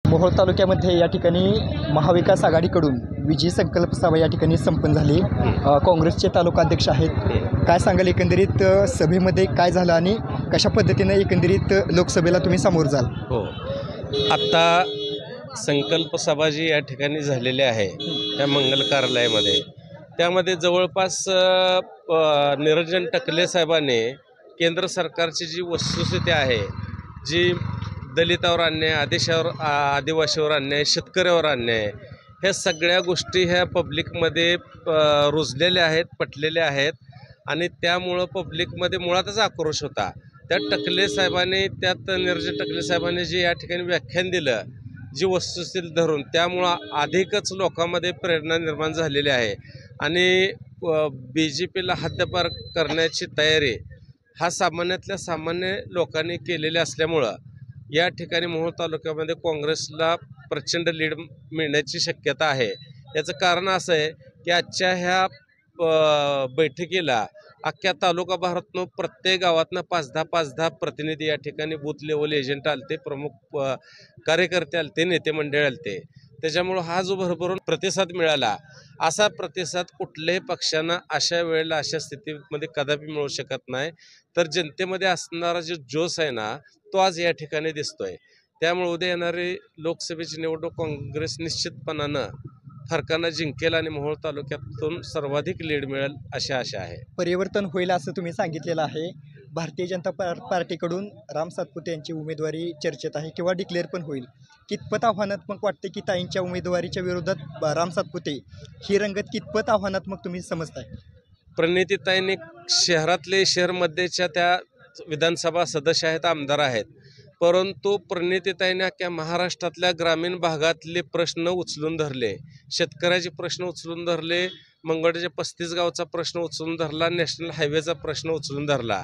मोहोळ तालुक्यामध्ये या ठिकाणी महाविकास आघाडीकडून विजयी संकल्प सभा या ठिकाणी संपन्न झाली। काँग्रेसचे तालुका अध्यक्ष आहेत, काय सांगाल एकंदरीत सभेमध्ये काय झालं आणि कशा पद्धतीने एकंदरीत लोकसभेला तुम्ही समोर जाल? हो, आता संकल्प सभा जी या ठिकाणी झालेली आहे त्या मंगल कार्यालयामध्ये, त्यामध्ये जवळपास निरंजन टकले साहेबांनी केंद्र सरकारची जी वस्तुस्थिती आहे, जी दलितावर अन्याय, आदिवासीवर अन्याय, शेतकऱ्यावर अन्याय, ह्या सगळ्या गोष्टी ह्या पब्लिकमध्ये रुजलेल्या आहेत, पटलेल्या आहेत आणि त्यामुळं पब्लिकमध्ये मुळातच आक्रोश होता। त्या टकले साहेबांनी, त्यात निरंजन टकले साहेबांनी जे या ठिकाणी व्याख्यान दिलं, जी वस्तुस्थिती धरून, त्यामुळं अधिकच लोकांमध्ये प्रेरणा निर्माण झालेली आहे आणि BJPला हद्दपार करण्याची तयारी हा सामान्यातल्या सामान्य लोकांनी केलेली असल्यामुळं या ठिकाणी मोहोळ तालुक्यामध्ये काँग्रेसला प्रचंड लीड मिळण्याची शक्यता आहे। याचं कारण असं आहे की आजच्या ह्या बैठकीला अख्ख्या तालुका भारतनं प्रत्येक गावातनं 5-10 प्रतिनिधी या ठिकाणी बूथ लेवल एजंट आलते, प्रमुख कार्यकर्ते आलते, नेते मंडळ आलते। त्याच्यामुळं हा जो भरभरून प्रतिसाद मिळाला, असा प्रतिसाद कुठल्याही पक्षानं अशा वेळेला, अशा स्थितीमध्ये कदापि मिळू शकत नाही। तर जनतेमध्ये असणारा जो जोश आहे ना, तो आज या ठिकाणी दिसतोय। त्यामुळे उद्या येणारी लोकसभेची निवडणूक काँग्रेस निश्चितपणानं फरकानं जिंकेल आणि मोहोळ तालुक्यातून सर्वाधिक लीड मिळेल अशी आशा आहे। परिवर्तन होईल असं तुम्ही सांगितलेलं आहे। भारतीय जनता पार्टीकडून राम सातपुते यांची उमेदवारी चर्चेत आहे किंवा डिक्लेअर पण होईल। कितपत आव्हानात्मक वाटते की ताईंच्या उमेदवारीच्या विरोधात राम सातपुते ही रंगत कितपत आव्हानात्मक तुम्ही समजताय? प्रणितीताईंनी शहरातले, शहरमध्येच्या त्या विधानसभा सदस्य आहेत, आमदार आहेत, परंतु प्रणितीताईंनी अख्ख्या महाराष्ट्रातल्या ग्रामीण भागातले प्रश्न उचलून धरले, शेतकऱ्याचे प्रश्न उचलून धरले, मंगळवेढ्याच्या 35 गावचा प्रश्न उचलून धरला, नॅशनल हायवेचा प्रश्न उचलून धरला।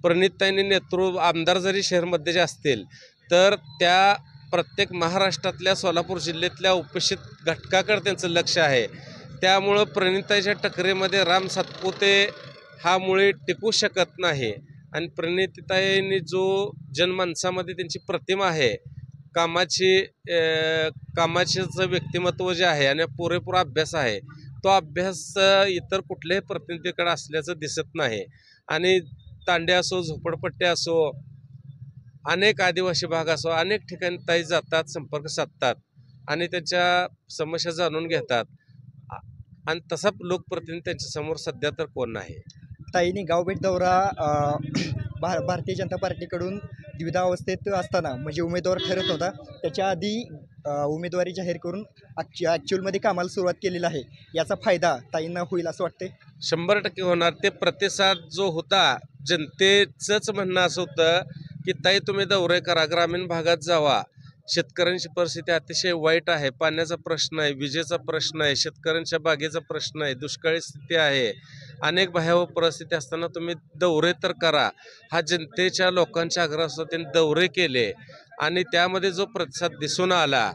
प्रणितीताईंनी आमदार जरी शहरमध्ये जे असतील तर त्या प्रत्येक महाराष्ट्रातल्या, सोलापूर जिल्ह्यातल्या उपेक्षित घटकाकडे त्यांचं लक्ष आहे। त्यामुळं प्रणितीताईच्या टकरेमध्ये राम सातपुते हा मुळे टिकू शकत नाही आणि प्रणितीताईंनी जो जनमानसामध्ये त्यांची प्रतिमा आहे, कामाचे व्यक्तिमत्व जे आहे आणि पुरेपूर अभ्यास आहे, तो अभ्यास इतर कुठल्याही प्रतिनिधीकडे असल्याचं दिसत नाही। आणि तांडे असो, झोपडपट्टी असो, अनेक आदिवासी भाग असो, अनेक ठिकाणी ताई जातात, संपर्क साधतात आणि त्यांच्या समस्या जाणून घेतात आणि तसा लोकप्रतिनिधी त्यांच्या समोर सध्या तर कोण नाही। ताईंनी गावभेट दौरा भारतीय जनता पार्टीकडून द्विधावस्थेत असताना म्हणजे उमेदवार ठरत होता, त्याच्या आधी उमेदवारी जाहीर करून ॲक्च्युअलमध्ये कामाला सुरुवात केलेली आहे। याचा फायदा ताईंना होईल असं वाटते? 100% होणार। ते प्रतिसाद जो होता, जनतेचंच म्हणणं असं होतं की ताई तुम्ही दौरे करा, ग्रामीण भागात जावा, शेतकऱ्यांची परिस्थिती अतिशय वाईट आहे, पाण्याचा प्रश्न आहे, विजेचा प्रश्न आहे, शेतकऱ्यांच्या बागेचा प्रश्न आहे, दुष्काळी स्थिती आहे, अनेक भयावह परिस्थिती असताना तुम्ही दौरे तर करा, हा जनतेच्या लोकांच्या आग्रहासह त्यांनी दौरे केले आणि त्यामध्ये जो प्रतिसाद दिसून आला,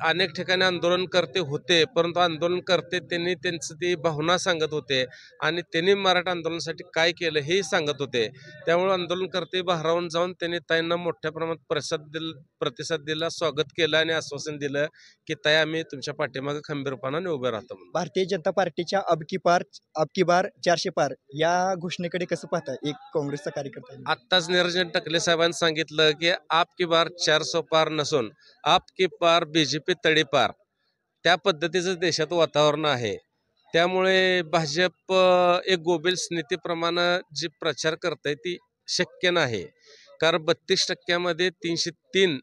अनेक ठिकाणी आंदोलनकर्ते होते, परंतु आंदोलनकर्ते त्यांनी त्यांचं ती भावना सांगत होते आणि त्यांनी मराठा आंदोलनासाठी काय केलं हेही सांगत होते। त्यामुळे आंदोलनकर्ते भारावून जाऊन त्यांनी ताईंना मोठ्या प्रमाणात प्रतिसाद दिला, स्वागत केलं आणि आश्वासन दिलं की ताई आम्ही तुमच्या पाठीमागे खंबीरपणाने उभे राहतो। भारतीय जनता पार्टीच्या अबकी बार 400 पार या घोषणेकडे कसं पाहता एक काँग्रेसचा कार्यकर्ता? आत्ताच निरंजन टकले साहेबांनी सांगितलं की आपकी बार 400 पार नसून आपकी पार BJP तडीपार, त्या पद्धतीचं देशात वातावरण आहे। त्यामुळे भाजप एक गोबेल्स नीतीप्रमाणे जी प्रचार करते ती शक्य नाही, कारण 32% 303